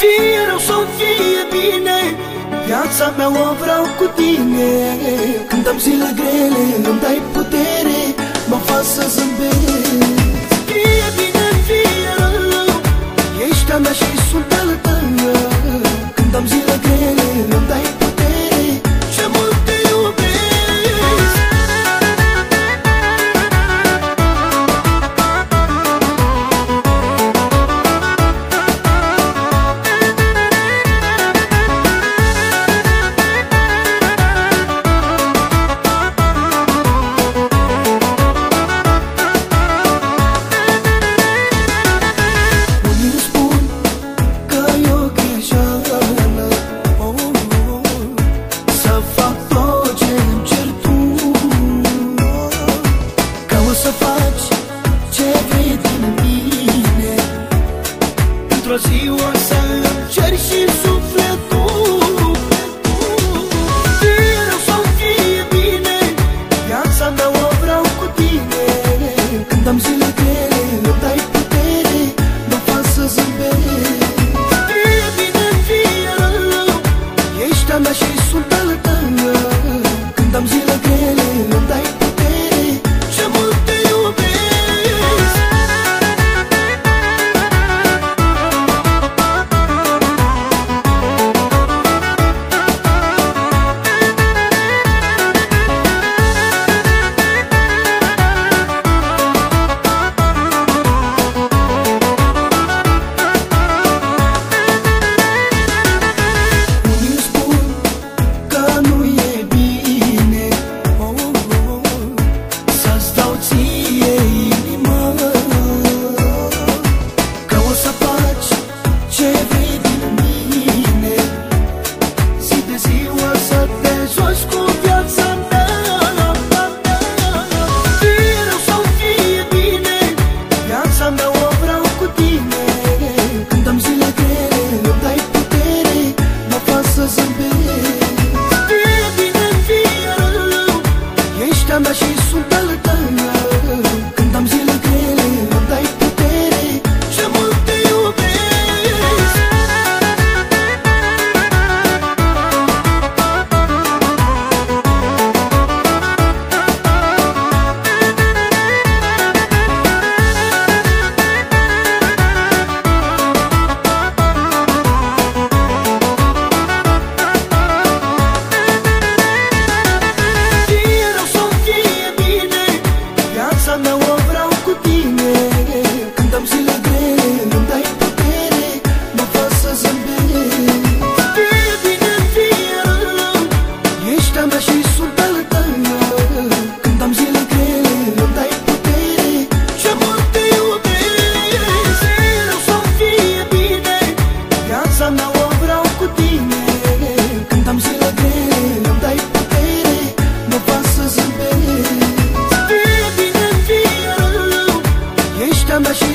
Fie rău sau fie bine, viața mea o vreau cu tine. Când am zile grele, îmi dai putere, mă fac să zâmbesc. Fie bine, fie rău, ești a mea și sunt al tău. Când am zile grele, îmi dai putere, ce mult te iubesc. Într-o zi o să-mi ceri și sufletul. Fie rău sau fie bine, viața mea o vreau cu tine. Când am zile grele, îmi dai putere, mă fac să zâmbesc. Fie bine, fie rău, ești a mea și sunt al tău. Când am zile grele, îmi dai putere, ce mult te iubesc. Și sunt al tău. Când am zile grele, îmi dai putere, ce mult te iubesc. Și sunt al tău. Când am zile grele, îmi dai putere, ce mult te iubesc. Fie rău sau fie bine, viața mea o vreau cu tine. Când am zile grele, îmi dai putere, mă fac să zâmbesc. Fie bine, fie rău, ești a mea și